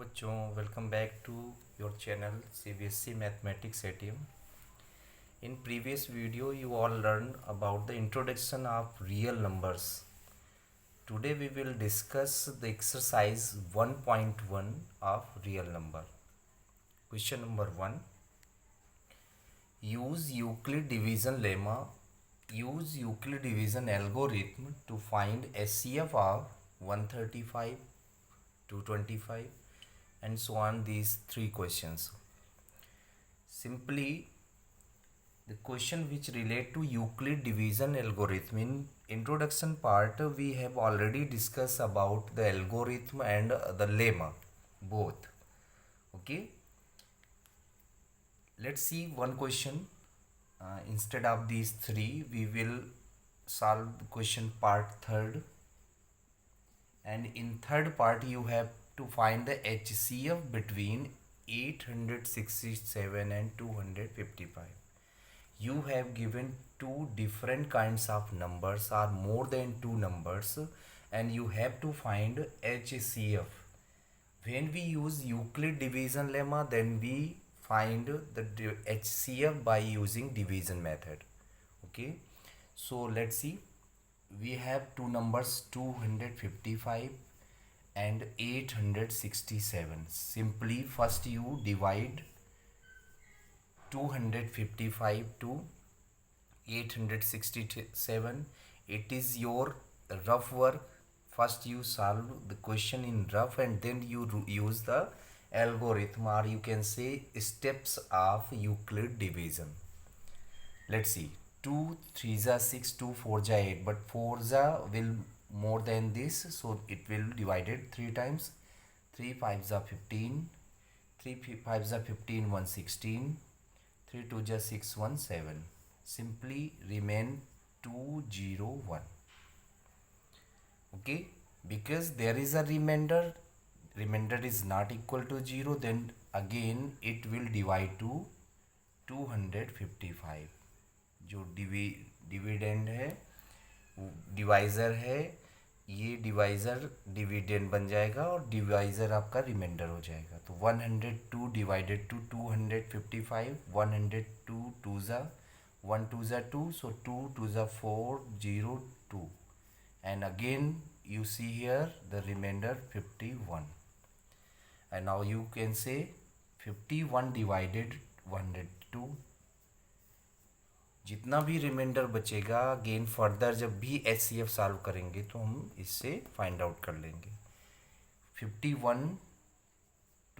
बच्चों, welcome back to your channel CBSE mathematics ATM. In previous video you all learned about the introduction of real numbers. Today we will discuss the exercise 1.1 of real number. Question number 1. Use Euclid division lemma. Use Euclid division algorithm to find SCF of 135, 225 and so on. These three questions. Simply the question which relate to Euclid division algorithm. In introduction part we have already discussed about the algorithm and the lemma both. Okay, let's see one question. Instead of these three we will solve the question part third, and in third part you have to find the HCF between 867 and 255. You have given two different kinds of numbers or more than two numbers, and you have to find HCF. When we use Euclid division lemma, then we find the HCF by using division method. Okay, so let's see. We have two numbers 255 and 867. Simply first you divide 255 to 867. It is your rough work. First you solve the question in rough and then you use the algorithm, or you can say steps of Euclid division. Let's see. 2 3 are 6, 2 4 are 8, but 4 will more than this, so it will divided 3 times. 3 5 are 15, 3 5 are 15, 116, 3 2 are 6, 1 7. Simply remain 201. Okay, because there is a remainder is not equal to 0, then again it will divide to 255. जो dividend है, divisor है, ये divisor dividend बन जाएगा और divisor आपका reminder हो जाएगा. तो 102 डिवाइडेड टू 255, 102 2 ज़ा 1 2 ज़ा 2, so 2 2 ज़ा 4 0 2, and again you see here the remainder 51, and now you can say 51 divided 102. जितना भी रिमाइंडर बचेगा अगेन फर्दर जब भी HCF सॉल्व करेंगे तो हम इससे फाइंड आउट कर लेंगे. 51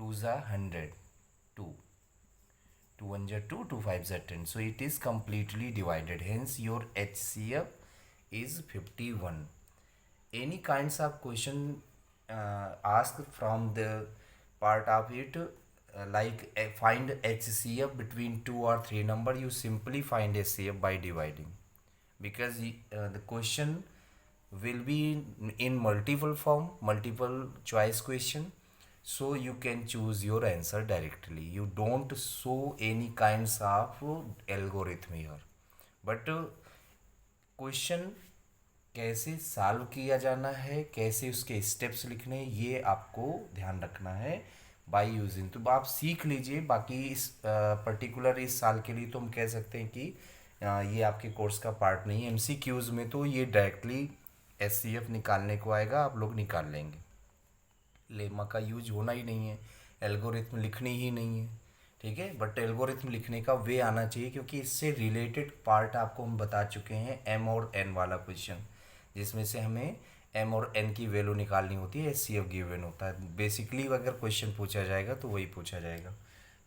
2 ज़ा 100, 2 2 1 ज़ा 2, 2 5 ज़ा 10, so it is completely divided, hence your HCF is 51. Any kinds of question asked from the part of it, like find HCF between 2 or 3 number, you simply find HCF by dividing, because the question will be in multiple form, multiple choice question, so you can choose your answer directly. You don't show any kinds of algorithm here, but question कैसे solve किया जाना है, कैसे उसके steps लिखने, ये आपको ध्यान रखना है बाय यूजिंग. तो आप सीख लीजिए. बाकी इस पर्टिकुलर इस साल के लिए तो हम कह सकते हैं कि ये आपके कोर्स का पार्ट नहीं है. MCQs में तो ये डायरेक्टली HCF निकालने को आएगा, आप लोग निकाल लेंगे. लेमा का यूज होना ही नहीं है, एल्गोरिथम लिखनी ही नहीं है, ठीक है. बट एल्गोरिथम लिखने का वे आना चाहिए, क्योंकि इससे रिलेटेड पार्ट आपको हम बता चुके हैं. M और N वाला क्वेश्चन, जिसमें से हमें M और N की वैल्यू निकालनी होती है, HCF गिवन होता है. बेसिकली अगर क्वेश्चन पूछा जाएगा तो वही पूछा जाएगा.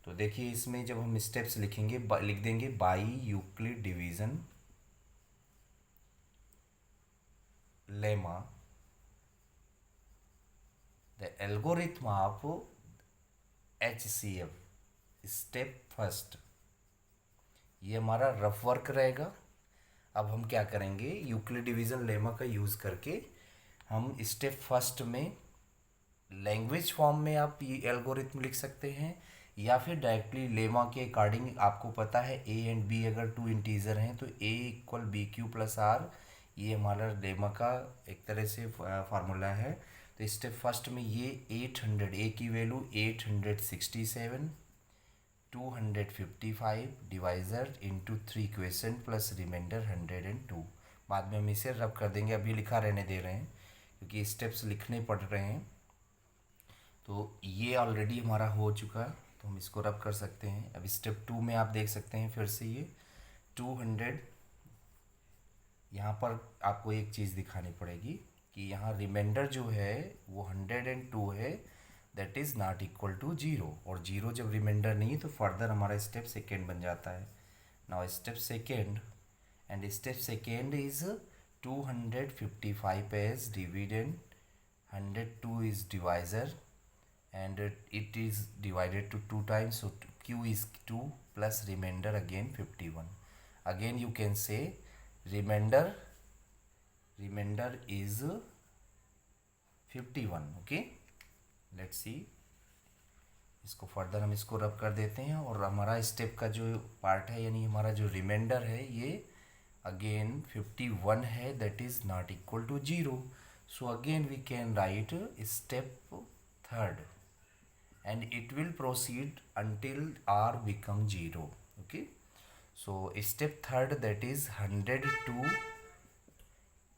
तो देखिए इसमें जब हम स्टेप्स लिखेंगे, लिख देंगे by Euclid division lemma the algorithm of HCF. Step first, ये हमारा रफ वर्क रहेगा. अब हम क्या करेंगे, यूक्लिड डिवीजन लेमा का यूज़ करके हम स्टेप फर्स्ट में लैंग्वेज फॉर्म में आप ये एल्गोरिथम लिख सकते हैं, या फिर डायरेक्टली लेमा के अकॉर्डिंग. आपको पता है A एंड B अगर टू इंटीजर हैं तो A equal BQ plus R, ये हमारा लेमा का एक तरह से फार्मूला है. तो स्टेप फर्स्ट में ये 800, ए की value 867, 255 divisor into 3 question plus remainder 102। बाद में हम इसे रब कर देंगे, अभी लिखा रहने दे रहे हैं क्योंकि स्टेप्स लिखने पड़ रहे हैं। तो ये ऑलरेडी हमारा हो चुका, तो हम इसको रब कर सकते हैं। अब स्टेप 2 में आप देख सकते हैं फिर से ये 200, यहाँ पर आपको एक चीज़ दिखानी पड़ेगी कि यहाँ रिमाइंडर जो है वो 102 है, that is not equal to 0, और 0 जब रिमाइंडर नहीं है तो फर्दर हमारा स्टेप सेकेंड बन जाता है। Now step second, and step second is 255 as dividend, 102 is divisor, and it is divided to 2 times, so q is 2 plus remainder again 51. Again you can say remainder is 51. okay, let's see, इसको further हम इसको रब कर देते हैं, और हमारा step का जो पार्ट है यानी हमारा जो रिमाइंडर है ये अगेन 51 है, that is not equal to 0. So again we can write step third, and it will proceed until r become 0. okay, so step third, that is 102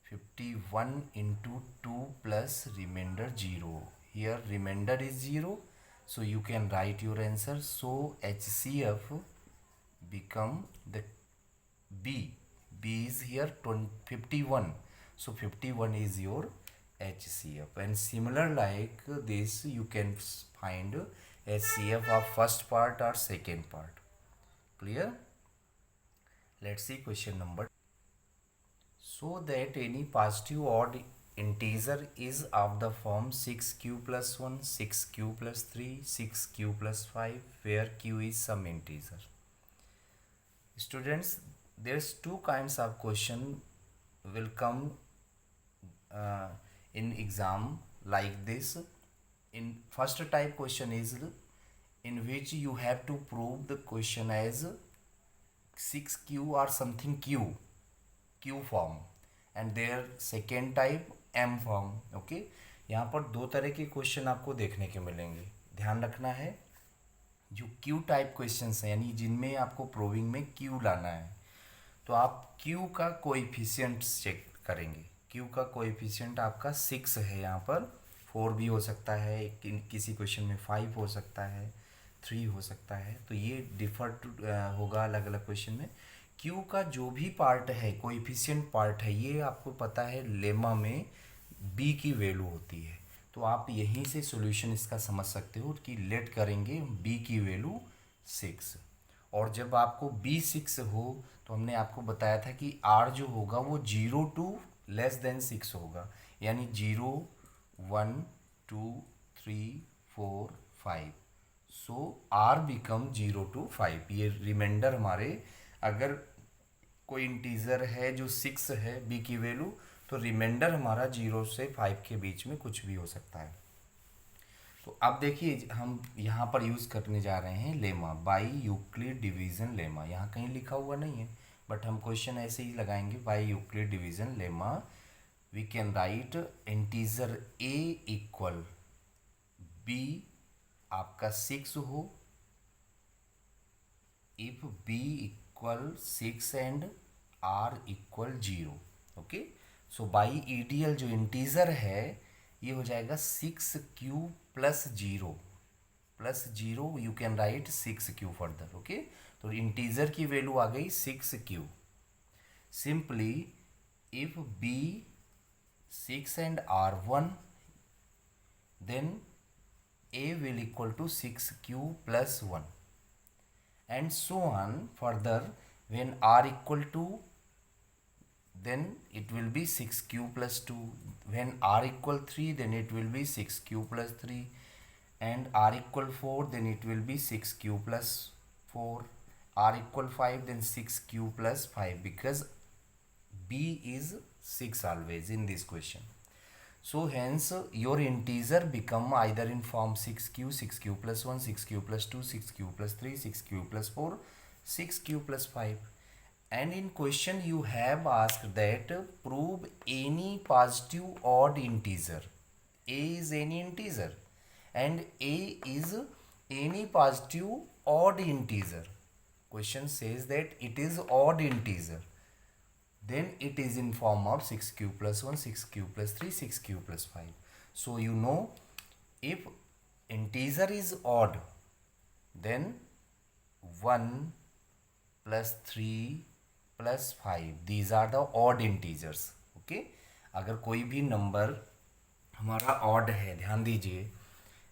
51 into 2 plus remainder 0. Here remainder is 0, so you can write your answer. So HCF become the b is here 51, so 51 is your HCF. And similar like this you can find HCF of first part or second part. Clear? Let's see question number. So that any positive odd integer is of the form 6q plus 1, 6q plus 3, 6q plus 5, where q is some integer. Students, there's two kinds of question will come in exam like this. In first type question is in which you have to prove the question as 6q or something q form, and their second type m form. okay, यहाँ पर दो तरह के question आपको देखने के मिलेंगे, ध्यान रखना है। जो q टाइप क्वेश्चंस हैं यानी जिनमें आपको प्रूविंग में q लाना है, तो आप q का कोएफिशिएंट चेक करेंगे। q का कोएफिशिएंट आपका 6 है, यहाँ पर 4 भी हो सकता है, किसी क्वेश्चन में 5 हो सकता है, 3 हो सकता है, तो ये डिफर होगा अलग अलग क्वेश्चन में। q का जो भी पार्ट है, कोएफिशिएंट पार्ट है, ये आपको पता है लेमा में b की वैल्यू होती है, तो आप यहीं से सॉल्यूशन इसका समझ सकते हो कि लेट करेंगे b की वैल्यू 6, और जब आपको b 6 हो तो हमने आपको बताया था कि r जो होगा वो 0 टू लेस देन 6 होगा, यानी 0 1 2 3 4 5, सो r बिकम 0 टू 5। ये रिमाइंडर हमारे, अगर कोई इंटीजर है जो 6 है b की वैल्यू, तो रिमाइंडर हमारा 0 से 5 के बीच में कुछ भी हो सकता है। तो अब देखिए हम यहाँ पर यूज़ करने जा रहे हैं lemma, by Euclid division lemma. यहाँ कहीं लिखा हुआ नहीं है, बट हम क्वेश्चन ऐसे ही लगाएंगे, by Euclid division lemma we can write integer a equal b आपका 6 हो, if b equal 6 and r equal 0। Okay, so by EDL जो इंटीजर है ये हो जाएगा 6q plus 0 you can write 6q further. Okay, तो इंटीजर की value आ गई 6q। Simply if b 6 and r 1, then a will equal to 6q plus 1, and so on further. When r equal to, then it will be 6q plus 2. When r equal 3, then it will be 6q plus 3, and r equal 4, then it will be 6q plus 4, r equal 5, then 6q plus 5, because b is 6 always in this question. So hence your integer become either in form 6q, 6q plus 1, 6q plus 2, 6q plus 3, 6q plus 4, 6q plus 5. And in question you have asked that prove any positive odd integer. A is any integer and A is any positive odd integer. Question says that it is odd integer. Then it is in form of 6 cube plus 1, 6 cube plus 3, 6 cube plus 5. So you know, if integer is odd, then 1 plus 3 plus 5, these are the odd integers. Okay, अगर कोई भी number हमारा odd है, ध्यान दीजिए,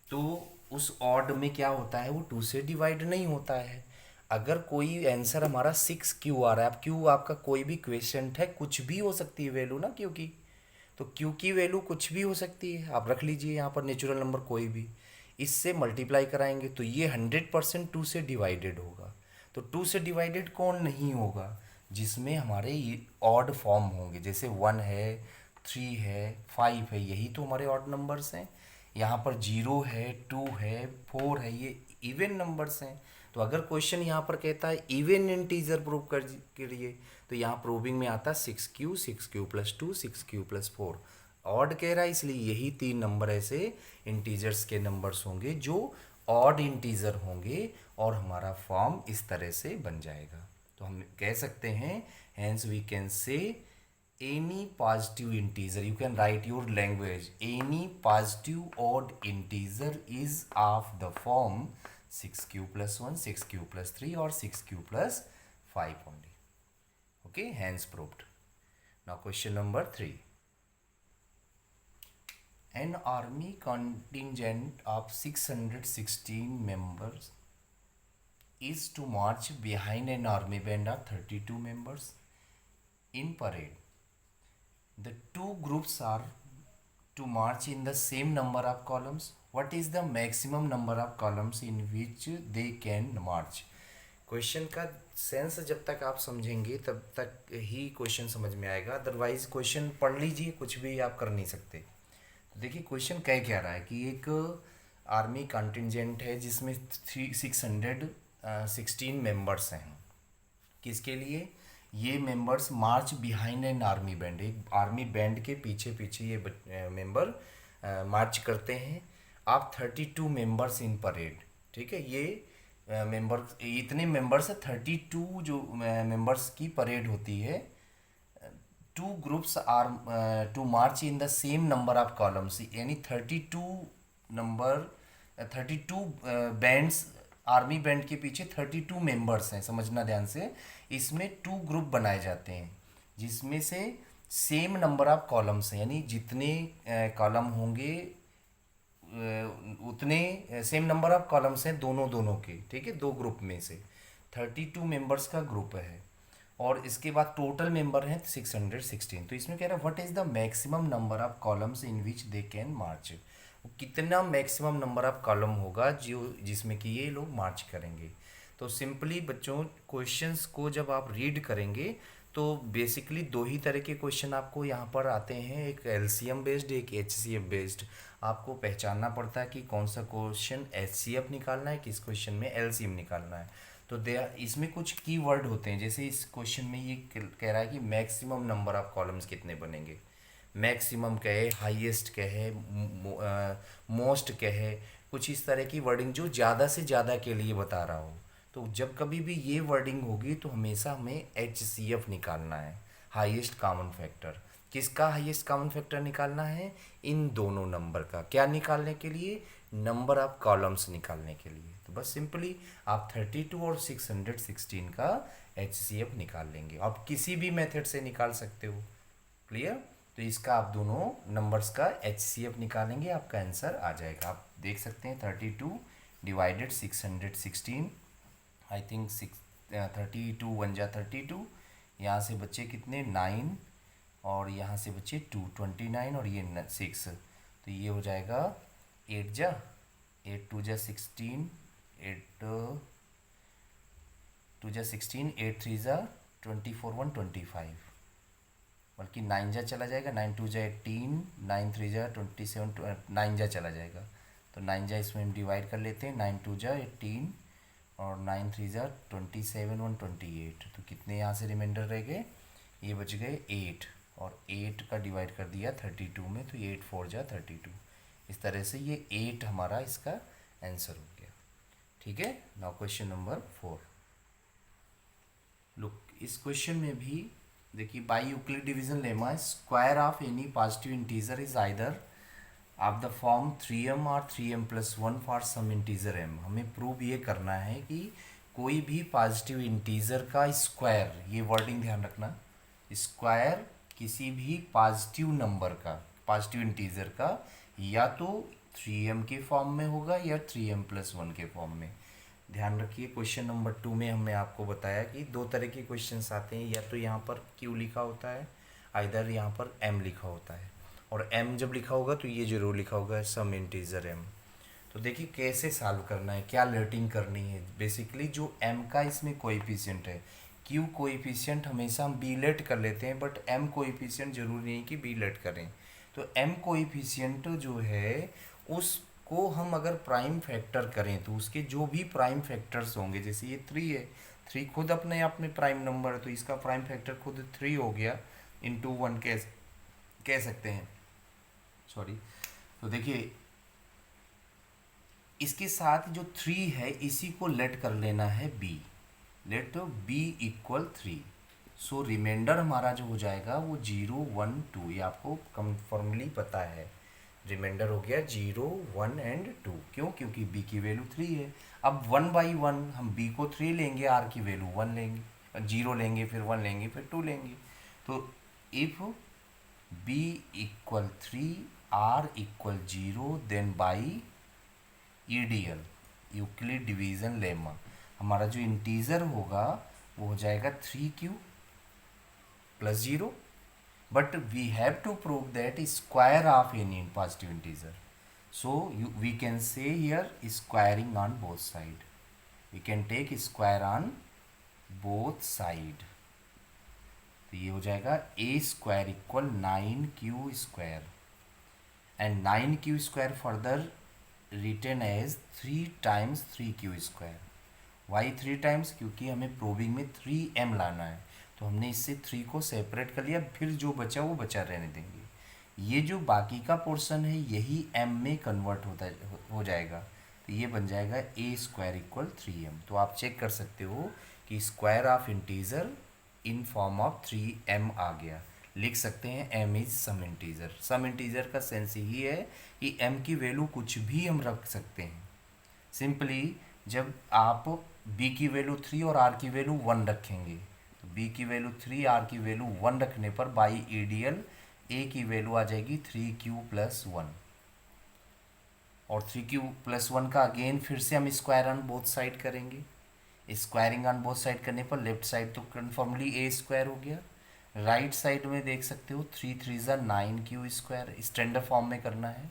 तो उस odd में क्या होता है, वो 2 से डिवाइड नहीं होता है। अगर कोई आंसर हमारा 6 क्यू आ रहा है, अब क्यू आपका कोई भी क्वेश्चन है, कुछ भी हो सकती है वैल्यू ना क्यू की, तो क्यू की वैल्यू कुछ भी हो सकती है, आप रख लीजिए यहाँ पर नेचुरल नंबर कोई भी, इससे मल्टीप्लाई कराएंगे तो ये 100% 2 से डिवाइडेड होगा। तो 2 से डिवाइडेड कौन नहीं होगा, जिसमें हमारे ऑड फॉर्म होंगे, जैसे 1 है, 3 है, 5 है, यही तो हमारे ऑड नंबर्स हैं। यहाँ पर 0 है, 2 है, 4 है, ये इवन नंबर्स हैं। तो अगर क्वेश्चन यहाँ पर कहता है इवन इंटीजर प्रूव करिए, तो यहाँ प्रूविंग में आता है 6 Q plus 2, 6 Q plus 4। Odd कह रहा है, इसलिए यही 3 नंबर ऐसे इंटीजर्स के नंबर्स होंगे जो ऑड इंटीजर होंगे और हमारा फॉर्म इस तरह से बन जाएगा। तो हम कह सकते हैं, hence we can say any positive integer, you can write your language, any positive odd integer is of the form 6q plus 1, 6q plus 3 or 6q plus 5 only. Okay, hence proved. Now question number 3. An army contingent of 616 members is to march behind an army band of 32 members in parade. The two groups are to march in the same number of columns. What is the maximum number of columns in which they can march? Question का sense जब तक आप समझेंगे तब तक ही question समझ में आएगा, अदरवाइज क्वेश्चन पढ़ लीजिए, कुछ भी आप कर नहीं सकते। देखिए क्वेश्चन कह क्या रहा है कि एक आर्मी कंटिजेंट है जिसमें 616 मेंबर्स हैं। किसके लिए? ये members March behind an army band, एक आर्मी बैंड के पीछे पीछे ये मेंबर मार्च करते हैं। आप 32 मेंबर्स इन परेड, ठीक है, ये मेंबर इतने मेंबर्स है, 32 जो मेंबर्स की परेड होती है। 2 groups are to march in the same number of columns, यानी 32 बैंड्स, आर्मी बैंड के पीछे 32 मेंबर्स हैं, समझना ध्यान से। इसमें 2 ग्रुप बनाए जाते हैं जिसमें से सेम नंबर ऑफ कॉलम्स हैं, यानी जितने कॉलम होंगे उतने सेम नंबर ऑफ कॉलम्स हैं दोनों के, ठीक है, 2 ग्रुप में से 32 मेंबर्स का ग्रुप है और इसके बाद टोटल मेंबर हैं 616। तो इसमें कह रहा है what is the maximum number of columns in which they can march, कितना मैक्सिमम नंबर ऑफ कॉलम होगा जो जिसमें कि ये लोग मार्च करेंगे। तो सिंपली बच्चों क्वेश्चंस को जब आप रीड करेंगे तो बेसिकली 2 ही तरह के क्वेश्चन आपको यहाँ पर आते हैं, एक एलसीएम बेस्ड, एक एचसीएफ बेस्ड। आपको पहचानना पड़ता है कि कौन सा क्वेश्चन एचसीएफ निकालना है, किस क्वेश्चन में एलसीएम निकालना है। तो इसमें कुछ की वर्ड होते हैं, जैसे इस क्वेश्चन में ये कह रहा है कि मैक्सिमम नंबर ऑफ कॉलम्स कितने बनेंगे। मैक्सिमम कहे, हाईएस्ट कहे, मोस्ट कहे, कुछ इस तरह की वर्डिंग जो ज़्यादा से ज़्यादा के लिए बता रहा हो। तो जब कभी भी ये वर्डिंग होगी तो हमेशा हमें HCF निकालना है, हाईएस्ट कॉमन फैक्टर। किसका हाईएस्ट कॉमन फैक्टर निकालना है? इन दोनों नंबर का। क्या निकालने के लिए? नंबर ऑफ कॉलम्स निकालने के लिए। तो बस सिंपली आप 32 और 616 का HCF निकाल लेंगे। आप किसी भी मेथड से निकाल सकते हो, क्लियर? तो इसका आप दोनों नंबर्स का HCF निकालेंगे, आपका आंसर आ जाएगा। आप देख सकते हैं 32 डिवाइडेड 616, आई थिंक 32 1 जा 32, यहाँ से बच्चे कितने 9 और यहाँ से बच्चे 2 29 और ये 6, तो ये हो जाएगा 8 जा 8 2 जा 16, 8 2 जा 16, 8 3 जा 24 1 25, बल्कि 9 जा चला जाएगा, 9 2 जा 18, 9 3 जा 27, 9 जा चला जाएगा। तो 9 जा इसमें हम डिवाइड कर लेते हैं, 9 2 जा 18 और 9 3 जा 27 1 28। तो कितने यहाँ से रिमाइंडर रह गए? ये बच गए 8 और 8 का डिवाइड कर दिया 32 में, तो 8 4 जा 32। इस तरह से ये 8 हमारा इसका आंसर हो गया। ठीक है, नाउ क्वेश्चन नंबर 4। लुक, इस क्वेश्चन में भी देखिए, by Euclid division lemma square of any positive integer is either of the form 3m और 3m+1 for some integer m। हमें प्रूव ये करना है कि कोई भी पॉजिटिव इंटीजर का स्क्वायर, ये वर्डिंग ध्यान रखना, स्क्वायर किसी भी पॉजिटिव नंबर का, पॉजिटिव इंटीजर का या तो 3m के फॉर्म में होगा या 3m+1 के फॉर्म में। ध्यान रखिए, क्वेश्चन नंबर 2 में हमने आपको बताया कि दो तरह के क्वेश्चंस आते हैं, या तो यहाँ पर q लिखा होता है, आइदर यहाँ पर m लिखा होता है, और m जब लिखा होगा तो ये जरूर लिखा होगा सम इंटीजर m। तो देखिए कैसे सॉल्व करना है, क्या लेटिंग करनी है। बेसिकली जो m का इसमें कोएफिशिएंट है, q कोएफिशिएंट हमेशा हम b लेट कर लेते हैं, बट m कोएफिशिएंट जरूरी नहीं कि b लेट करें। तो m कोएफिशिएंट जो है उसको हम अगर प्राइम फैक्टर करें तो उसके जो भी प्राइम फैक्टर्स होंगे, जैसे ये 3 है, 3 खुद अपने आप में प्राइम नंबर है, तो इसका प्राइम फैक्टर खुद 3 हो गया, इंटू 1 कह सकते हैं, सॉरी। तो देखिए इसके साथ जो 3 है इसी को लेट कर लेना है b, लेट b इक्वल 3। सो रिमाइंडर हमारा जो हो जाएगा वो 0 1 2, ये आपको कंफर्मली पता है। रिमाइंडर हो गया 0 1 एंड 2। क्यों? क्योंकि b की वैल्यू 3 है। अब 1/1 हम b को 3 लेंगे, r की वैल्यू 1 लेंगे, 0 लेंगे, फिर 1 लेंगे, फिर 2 लेंगे। तो if b equal 3 r equal 0 then by EDL, Euclid division lemma, हमारा जो इंटीजर होगा वो हो जाएगा 3q + 0। But we have to prove that square of any positive integer, so we can say here squaring on both side, we can take square on both side. तो ये हो जाएगा a² equal 9q² and 9q² further written as 3 times 3q²। Why 3 times? क्योंकि हमें proving में 3m लाना है, तो हमने इससे 3 को सेपरेट कर लिया, फिर जो बचा वो बचा रहने देंगे। ये जो बाकी का पोर्शन है यही m में कन्वर्ट हो जाएगा, तो ये बन जाएगा a² इक्वल 3m। तो आप चेक कर सकते हो कि square of integer in form of 3m आ गया। लिख सकते हैं m is some integer. Some integer का सेंस यही है कि m की वैल्यू कुछ भी हम रख सकते हैं। सिंपली जब आप b की वैल्यू 3 और r की वैल्यू 1 रखेंगे, तो b की वैल्यू 3, r की वैल्यू 1 रखने पर बाई ईडीएल a की वैल्यू आ जाएगी 3q+1, और 3q+1 का अगेन फिर से हम स्क्वायर ऑन बोथ साइड करेंगे। स्क्वायरिंग ऑन बोथ साइड करने पर लेफ्ट साइड तो कन्फर्मली a² हो गया, राइट साइड में देख सकते हो 3 3 9q², स्टैंडर्ड फॉर्म में करना है,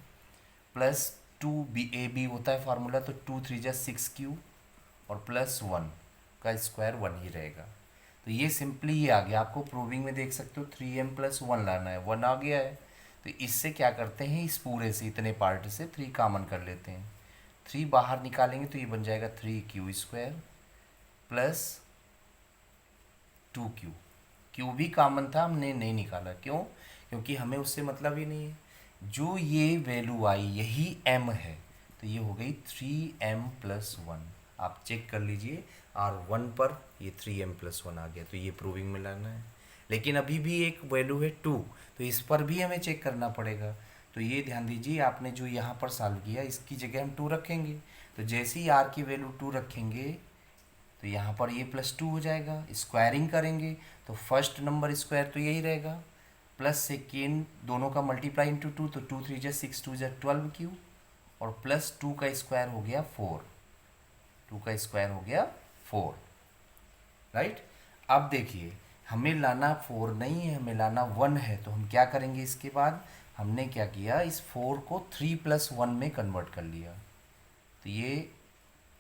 प्लस 2ab होता है फार्मूला, तो 2 3 6q और +1 का स्क्वायर 1 ही रहेगा। तो ये सिंपली ये आ गया। आपको प्रूविंग में देख सकते हो 3m+1 लाना है, 1 आ गया है। तो इससे क्या करते हैं, इस पूरे से इतने पार्ट से 3 कॉमन कर लेते हैं, 3 बाहर निकालेंगे तो ये बन जाएगा 3q² प्लस 2q। q भी कॉमन था, हमने नहीं निकाला, क्यों? क्योंकि हमें उससे मतलब ही नहीं है। जो ये वैल्यू आई यही m है, तो ये हो गई 3m+1। आप चेक कर लीजिए, R1 पर ये 3m+1 आ गया, तो ये प्रूविंग में लाना है। लेकिन अभी भी एक वैल्यू है 2, तो इस पर भी हमें चेक करना पड़ेगा। तो ये ध्यान दीजिए, आपने जो यहाँ पर सॉल्व किया इसकी जगह हम 2 रखेंगे, तो जैसे ही r की वैल्यू 2 रखेंगे तो यहाँ पर ये +2 हो जाएगा। स्क्वायरिंग करेंगे तो फर्स्ट नंबर स्क्वायर तो यही रहेगा, प्लस सेकेंड दोनों का मल्टीप्लाई इंटू 2, तो 2 3 6 2 12q, और प्लस 2 का स्क्वायर हो गया 4, 2 का स्क्वायर हो गया 4, राइट। अब देखिए हमें लाना 4 नहीं है, हमें लाना 1 है, तो हम क्या करेंगे, इसके बाद हमने क्या किया, इस 4 को 3+1 में कन्वर्ट कर लिया। तो ये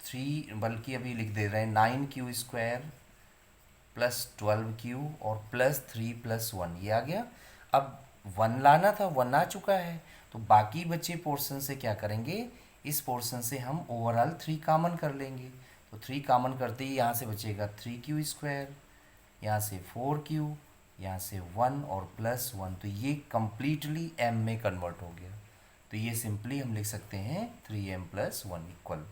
3, बल्कि अभी लिख दे रहे हैं 9q² प्लस 12q और प्लस 3+1, ये आ गया। अब 1 लाना था, 1 आ चुका है, तो बाकी बचे पोर्शन से क्या करेंगे, इस पोर्शन से हम ओवरऑल 3 कॉमन कर लेंगे। तो 3 कॉमन करते ही यहाँ से बचेगा 3q², यहाँ से 4q, यहाँ से 1 और +1, तो ये कम्प्लीटली m में कन्वर्ट हो गया। तो ये सिंपली हम लिख सकते हैं 3m+1 इक्वल,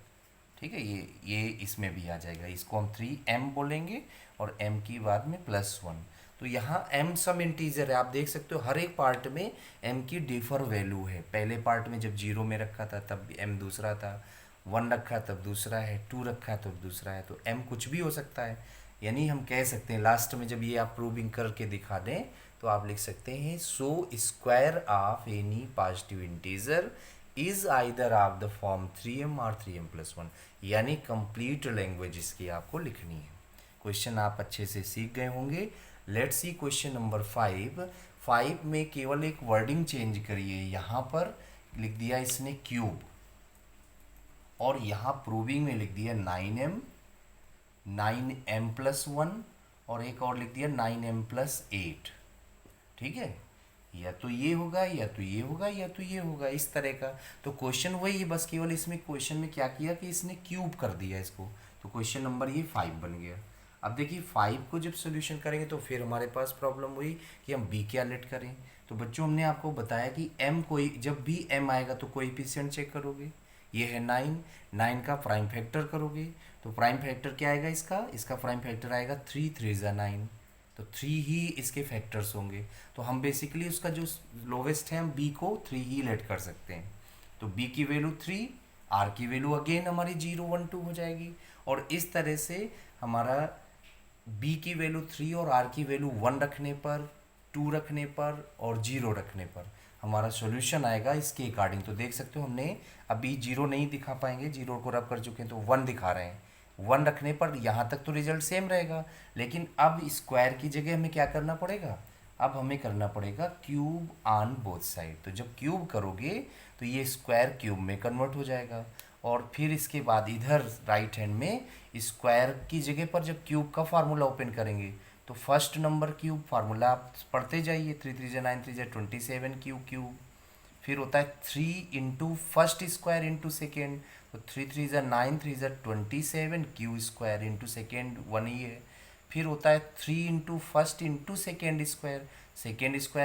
ठीक है। ये इसमें भी आ जाएगा, इसको हम 3m बोलेंगे और m की बाद में +1। तो यहाँ m सम इंटीजर है, आप देख सकते हो हर एक पार्ट में m की डिफर वैल्यू है। पहले पार्ट में जब 0 में रखा था तब m दूसरा था, 1 रखा तब दूसरा है, 2 रखा तब दूसरा है, तो m कुछ भी हो सकता है। यानी हम कह सकते हैं लास्ट में जब ये आप प्रूविंग करके दिखा दें तो आप लिख सकते हैं so square of any positive integer is either of the form 3m और 3m+1, यानी कंप्लीट लैंग्वेज इसकी आपको लिखनी है। क्वेश्चन आप अच्छे से सीख गए होंगे। लेट्स सी क्वेश्चन नंबर 5 में केवल एक वर्डिंग चेंज करिए, यहाँ पर लिख दिया इसने क्यूब और यहाँ प्रूविंग में लिख दिया 9m+1 और एक और लिख दिया 9m+8, ठीक है। या तो ये होगा या तो ये होगा या तो ये होगा, इस तरह का। तो क्वेश्चन वही है, बस केवल इसमें क्वेश्चन में क्या किया कि इसने क्यूब कर दिया इसको, तो क्वेश्चन नंबर ये 5 बन गया। अब देखिए 5 को जब सोल्यूशन करेंगे तो फिर हमारे पास प्रॉब्लम हुई कि हम b क्या लेट करें। तो बच्चों हमने आपको बताया कि m कोई जब भी m आएगा तो कोएफिशिएंट चेक करोगे, ये है 9 का प्राइम फैक्टर करोगे, तो प्राइम फैक्टर क्या आएगा इसका प्राइम फैक्टर आएगा 3 3 9, तो 3 ही इसके फैक्टर्स होंगे। तो हम बेसिकली उसका जो लोवेस्ट है हम b को 3 ही लेट कर सकते हैं। तो b की वैल्यू 3, r की वैल्यू अगेन हमारी 0 1 2 हो जाएगी, और इस तरह से हमारा b की वैल्यू 3 और r की वैल्यू 1 रखने पर, 2 रखने पर और 0 रखने पर हमारा सॉल्यूशन आएगा इसके अकॉर्डिंग। तो देख सकते हो हमने अभी 0 नहीं दिखा पाएंगे, 0 को रब कर चुके हैं तो 1 दिखा रहे हैं। 1 रखने पर यहाँ तक तो रिजल्ट सेम रहेगा, लेकिन अब स्क्वायर की जगह हमें क्या करना पड़ेगा, अब हमें करना पड़ेगा क्यूब ऑन बोथ साइड। तो जब क्यूब करोगे तो ये स्क्वायर क्यूब में कन्वर्ट हो जाएगा, और फिर इसके बाद इधर राइट हैंड में स्क्वायर की जगह पर जब क्यूब का फार्मूला ओपन करेंगे तो फर्स्ट नंबर क्यूब फार्मूला आप पढ़ते जाइए, 3 3 9 3 27 क्यूब, फिर होता है 3 into first square into second, तो 3 3 9 3 27 क्यू स्क्वायर इंटू सेकेंड 1 ही है। फिर होता है 3 into first into second square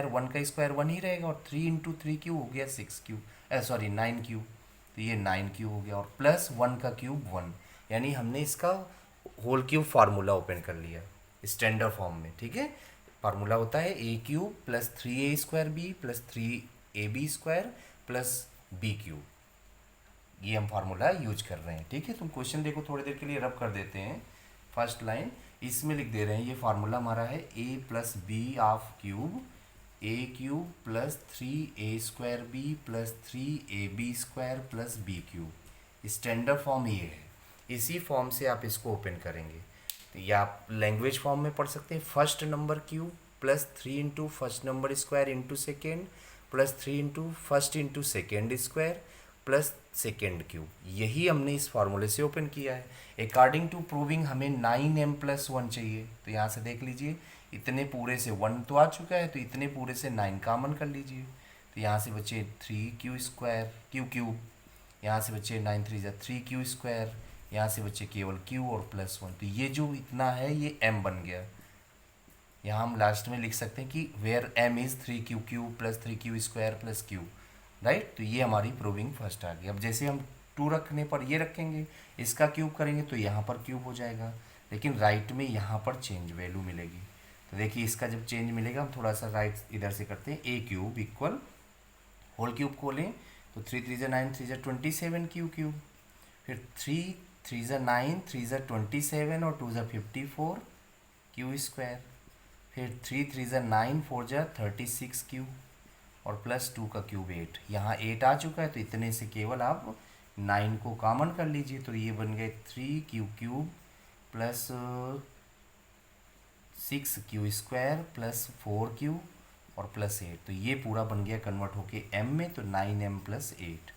1 का स्क्वायर 1 ही रहेगा, और 3 इंटू 3 क्यू हो गया 6 क्यू, 9 क्यू, तो ये 9 क्यू हो गया, और प्लस 1 का क्यूब 1, यानी हमने इसका होल क्यूब फार्मूला ओपन कर लिया स्टैंडर्ड फॉर्म में, ठीक है। फार्मूला होता है a cube plus 3a² b plus 3ab² plus b cube, ये हम फार्मूला यूज कर रहे हैं, ठीक है। तुम क्वेश्चन देखो, थोड़ी देर के लिए रब कर देते हैं। फर्स्ट लाइन इसमें लिख दे रहे हैं, ये फार्मूला हमारा है a plus B of cube, a cube plus 3a² b plus 3ab² plus b cube, standard form ये है। इसी फॉर्म से आप इसको ओपन करेंगे, तो या आप लैंग्वेज फॉर्म में पढ़ सकते हैं, first number cube plus 3 into first number square into second plus 3 into first into second square plus second cube, यही हमने इस फार्मूले से ओपन किया है। अकॉर्डिंग टू प्रूविंग हमें 9m+1 चाहिए, तो यहाँ से देख लीजिए इतने पूरे से 1 तो आ चुका है, तो इतने पूरे से 9 कॉमन कर लीजिए, तो यहाँ से बचे 3 क्यूब, यहाँ से बचे 9 3 3 क्यू², यहाँ से बचे केवल q और +1, तो ये जो इतना है ये m बन गया। यहाँ हम लास्ट में लिख सकते हैं कि where m is 3q³ plus 3q² plus q, right. तो ये हमारी प्रूविंग फर्स्ट आ गई। अब जैसे हम 2 रखने पर ये रखेंगे, इसका क्यूब करेंगे तो यहाँ पर क्यूब हो जाएगा, लेकिन राइट में यहाँ पर चेंज वैल्यू मिलेगी। तो देखिए इसका जब चेंज मिलेगा हम थोड़ा सा राइट इधर से करते हैं, a cube equal whole cube खोलें तो 3 3 9 3 27 क्यूब, फिर 3 3 9 3 27 और 2 54 क्यू², फिर 3 3 9 4 36 क्यू, और प्लस 2 का क्यूब 8, यहाँ 8 आ चुका है, तो इतने से केवल आप 9 को कॉमन कर लीजिए, तो ये बन गए 3q³ plus 6q² plus 4q और प्लस 8, तो ये पूरा बन गया कन्वर्ट होके m में, तो 9m+8।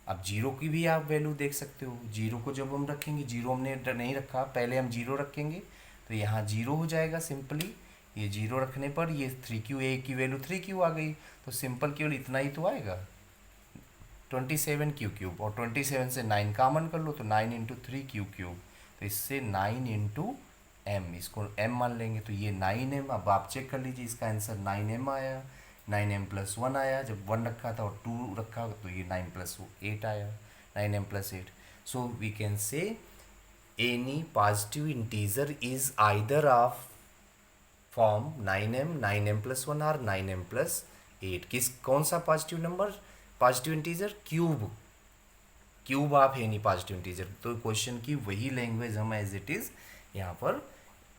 अब 0 की भी आप वैल्यू देख सकते हो, 0 को जब हम रखेंगे, 0 हमने नहीं रखा, पहले हम 0 रखेंगे तो यहाँ 0 हो जाएगा सिंपली, ये 0 रखने पर ये 3qa की वैल्यू 3q आ गई, तो सिंपल केवल इतना ही तो आएगा 27q³, और 27 से 9 कॉमन कर लो तो 9 इंटू 3q³, तो इससे 9 इंटू m, इसको m मान लेंगे, तो ये 9m। अब आप चेक कर लीजिए इसका आंसर 9m आया, 9m+1 आया, जब 1 रखा था और 2 रखा तो ये 9+8 आया, 9m+8. So we can say any positive integer is either of form 9m, 9m+1 और 9m+8. कौन सा positive number, positive integer? Cube of any positive integer. तो क्वेश्चन की वही लैंग्वेज हम एज इट इज़ यहाँ पर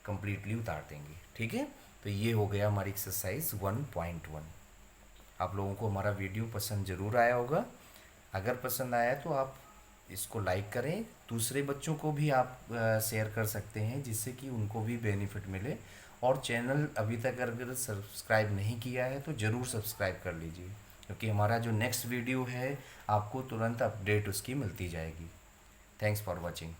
कंप्लीटली उतार देंगे. ठीक है, तो ये हो गया हमारी एक्सरसाइज 1.1. आप लोगों को हमारा वीडियो पसंद ज़रूर आया होगा. अगर पसंद आया तो आप इसको लाइक करें, दूसरे बच्चों को भी आप शेयर कर सकते हैं जिससे कि उनको भी बेनिफिट मिले. और चैनल अभी तक अगर सब्सक्राइब नहीं किया है तो ज़रूर सब्सक्राइब कर लीजिए, क्योंकि हमारा जो नेक्स्ट वीडियो है आपको तुरंत अपडेट उसकी मिलती जाएगी. Thanks for watching.